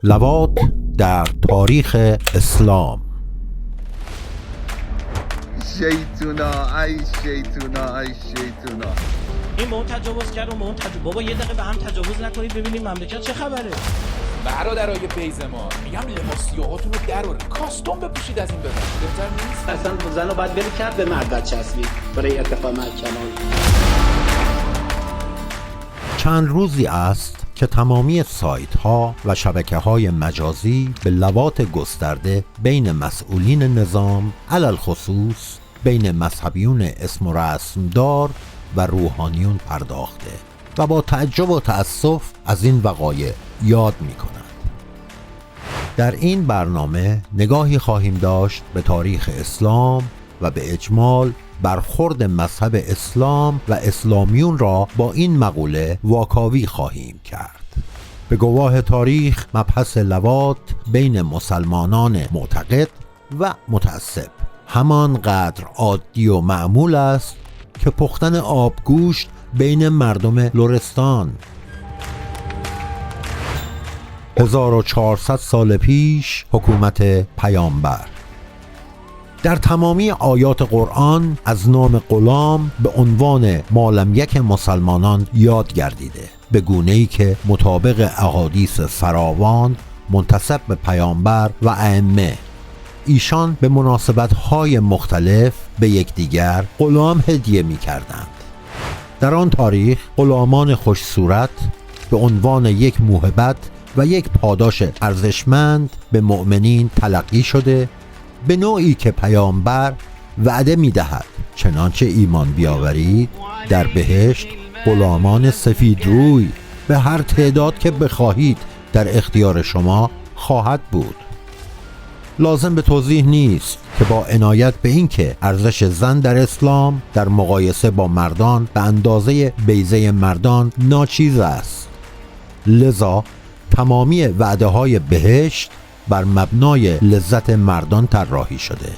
لواط در تاریخ اسلام. شیطونا ای شیطونا ای شیطونا، این به اون تجاوز کرد و به اون بابا یه دقیقه به هم تجاوز نکنید ببینیم مملکت چه خبره. برادرای بیزمان میگم لباسیاتون رو درارین، کاستوم بپوشید از این ببر بهتر نیست؟ اصلا زن رو باید بری کرد به مرد چسبید برای ارتفاع کمال. چند روزی است که تمامی سایت ها و شبکه های مجازی به لواط گسترده بین مسئولین نظام، علل خصوص بین مذهبیون اسم و رسمدار و روحانیون پرداخته و با تعجب و تأسف از این وقایع یاد می کند. در این برنامه نگاهی خواهیم داشت به تاریخ اسلام و به اجمال برخورد مذهب اسلام و اسلامیون را با این مقوله واکاوی خواهیم کرد. به گواه تاریخ مبحث لواط بین مسلمانان معتقد و متعصب همانقدر عادی و معمول است که پختن آبگوشت بین مردم لرستان. 1400 سال پیش حکومت پیامبر. در تمامی آیات قرآن از نام غلام به عنوان مالم یک مسلمانان یاد گردیده، به گونه‌ای که مطابق احادیث فراوان منتسب به پیامبر و ائمه ایشان به مناسبت‌های مختلف به یکدیگر غلام هدیه می‌کردند. در آن تاریخ غلامان خوش صورت به عنوان یک موهبت و یک پاداش ارزشمند به مؤمنین تلقی شده، به نوعی که پیامبر وعده می‌دهد چنانچه ایمان بیاورید در بهشت غلامان سفید روی به هر تعداد که بخواهید در اختیار شما خواهد بود. لازم به توضیح نیست که با عنایت به این که ارزش زن در اسلام در مقایسه با مردان به اندازه بیضه مردان ناچیز است، لذا تمامی وعده های بهشت بر مبنای لذت مردان طراحی شده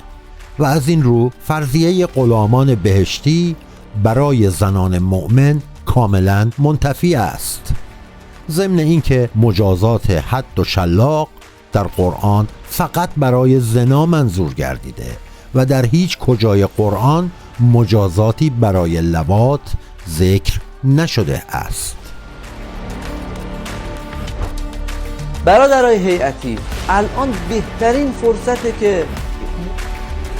و از این رو فرضیه غلامان بهشتی برای زنان مؤمن کاملا منتفی است. ضمن اینکه مجازات حد و شلاق در قرآن فقط برای زنا منظور گردیده و در هیچ کجای قرآن مجازاتی برای لواط ذکر نشده است. برادرای هیئتی، الان بهترین فرصته که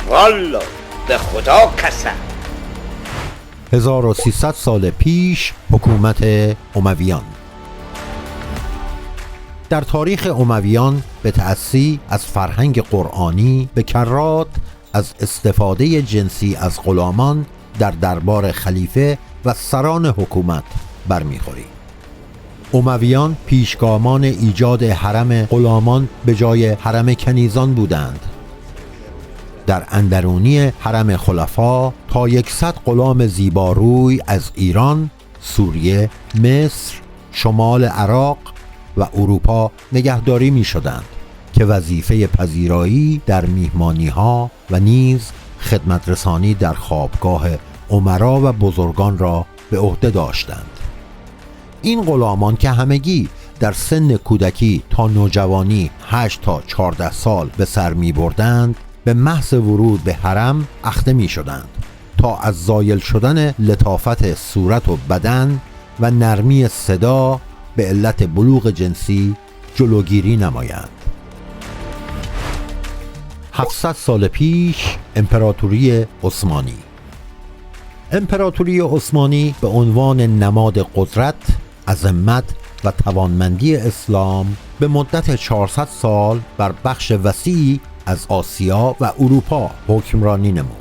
والا به خدا قسم 1300 سال پیش حکومت امویان. در تاریخ امویان به تأسی از فرهنگ قرآنی به کرات از استفاده جنسی از غلامان در دربار خلیفه و سران حکومت برمیخوریم. امویان پیشگامان ایجاد حرم غلامان به جای حرم کنیزان بودند. در اندرونی حرم خلفا تا 100 غلام زیباروی از ایران، سوریه، مصر، شمال عراق و اروپا نگهداری می شدند که وظیفه پذیرایی در میهمانی ها و نیز خدمت رسانی در خوابگاه امرا و بزرگان را به عهده داشتند. این غلامان که همگی در سن کودکی تا نوجوانی 8 تا 14 سال به سر می بردند، به محض ورود به حرم اخته می شدند تا از زایل شدن لطافت صورت و بدن و نرمی صدا به علت بلوغ جنسی جلوگیری نمایند. 700 سال پیش امپراتوری عثمانی. امپراتوری عثمانی به عنوان نماد قدرت، عظمت و توانمندی اسلام به مدت 400 سال بر بخش وسیعی از آسیا و اروپا حکمرانی نمود.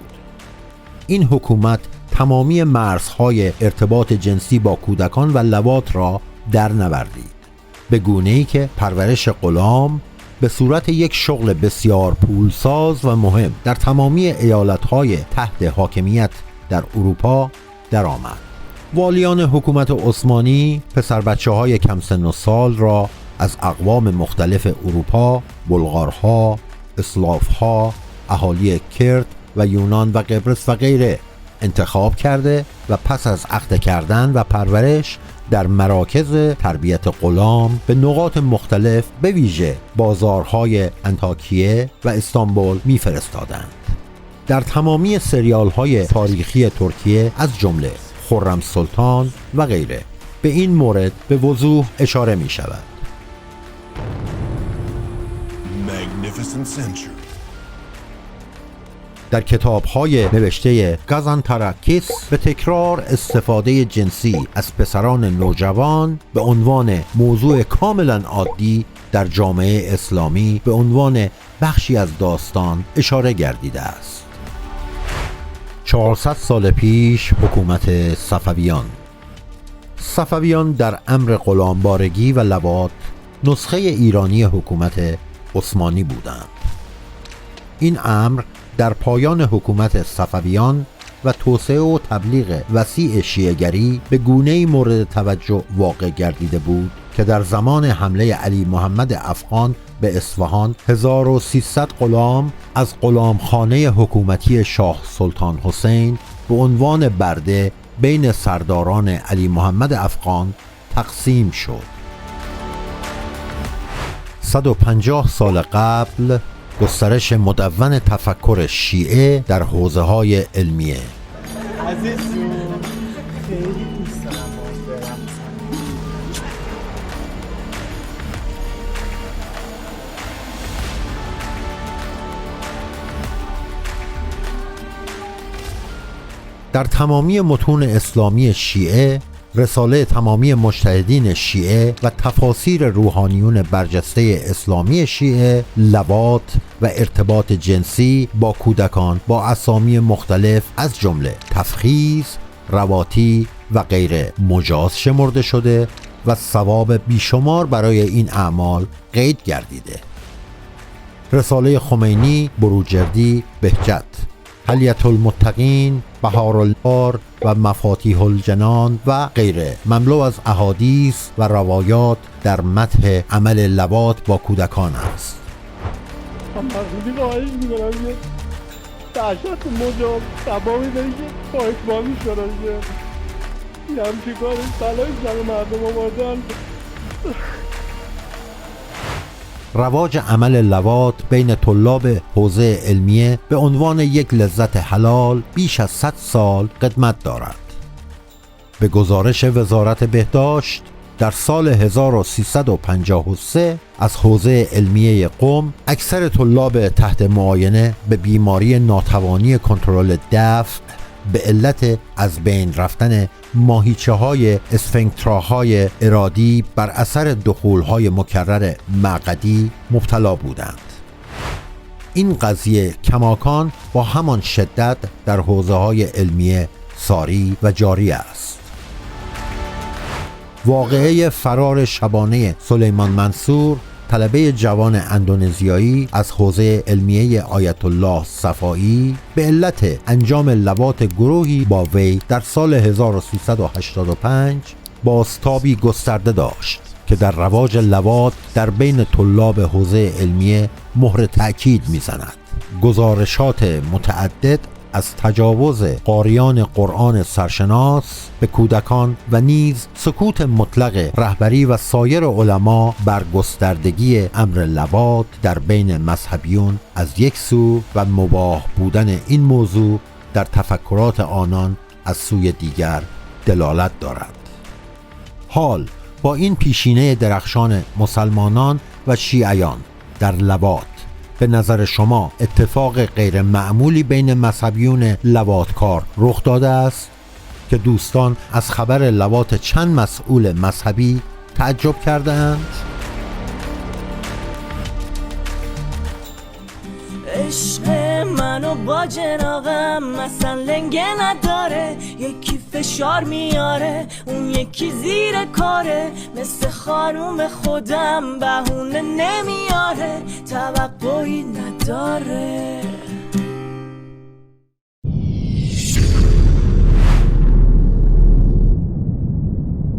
این حکومت تمامی مرزهای ارتباط جنسی با کودکان و لواط را در نوردید، به گونه‌ای که پرورش غلام به صورت یک شغل بسیار پولساز و مهم در تمامی ایالتهای تحت حاکمیت در اروپا درآمد. والیان حکومت عثمانی پسر بچه‌های کم سن و سال را از اقوام مختلف اروپا، بلغارها، اسلافها، اهالی کرد و یونان و قبرس و غیره انتخاب کرده و پس از اخته کردن و پرورش در مراکز تربیت غلام به نقاط مختلف به ویژه بازارهای انطاکیه و استانبول میفرستادند. در تمامی سریال‌های تاریخی ترکیه از جمله خرم سلطان و غیره به این مورد به وضوح اشاره می شود. در کتاب‌های نوشته گازانتاراکیس به تکرار استفاده جنسی از پسران نوجوان به عنوان موضوع کاملا عادی در جامعه اسلامی به عنوان بخشی از داستان اشاره گردیده است. 400 سال پیش حکومت صفویان در امر غلامبارگی و لواط نسخه ایرانی حکومت عثمانی بودند. این امر در پایان حکومت صفویان و توسعه و تبلیغ وسیع شیعه‌گری به گونه‌ای مورد توجه واقع گردیده بود که در زمان حمله علی محمد افغان به اصفهان 1300 غلام از غلامخانه حکومتی شاه سلطان حسین به عنوان برده بین سرداران علی محمد افغان تقسیم شد. 150 سال قبل گسترش مدون تفکر شیعه در حوزه‌های علمیه. در تمامی متون اسلامی شیعه، رساله تمامی مجتهدین شیعه و تفاسیر روحانیون برجسته اسلامی شیعه، لواط و ارتباط جنسی با کودکان با اسامی مختلف از جمله تفخیذ، رواطی و غیره مجاز شمرده شده و ثواب بیشمار برای این اعمال قید گردیده. رساله خمینی، بروجردی، بهجت، حلیة المتقین، بهارالبار و مفاتیح الجنان و غیره مملو از احادیث و روایات در مدح عمل لواط با کودکان است. مخصوصی خواهش میکنم یه تحشت مجاب تباهی داری که پایتبانی شده یه همچی کارش بلای زن مردم آوردن. رواج عمل لواط بین طلاب حوزه علمیه به عنوان یک لذت حلال بیش از 100 سال قدمت دارد. به گزارش وزارت بهداشت در سال 1353 از حوزه علمیه قم اکثر طلاب تحت معاینه به بیماری ناتوانی کنترل دفع به علت از بین رفتن ماهیچه‌های اسفنکتراهای ارادی بر اثر دخول‌های مکرر معقدی مبتلا بودند. این قضیه کماکان با همان شدت در حوزه‌های علمیه ساری و جاری است. واقعه فرار شبانه سلیمان منصور، طلبه جوان اندونزیایی از حوزه علمیه آیت الله صفایی به علت انجام لواط گروهی با وی در سال 1385 بازتابی گسترده داشت که در رواج لواط در بین طلاب حوزه علمیه مهر تأکید می‌زند. گزارشات متعدد از تجاوز قاریان قرآن سرشناس به کودکان و نیز سکوت مطلق رهبری و سایر علما بر گستردگی امر لواط در بین مذهبیون از یک سو و مباح بودن این موضوع در تفکرات آنان از سوی دیگر دلالت دارد. حال با این پیشینه درخشان مسلمانان و شیعیان در لواط، به نظر شما اتفاق غیر معمولی بین مذهبیون لواطکار رخ داده است که دوستان از خبر لواط چند مسئول مذهبی تعجب کرده اند؟ عشق منو با جناقم مثلا لنگه نداره، یکی فشار میاره اون یکی زیر کاره، مثل خانوم خودم بهونه نمیاره توقعی نداره.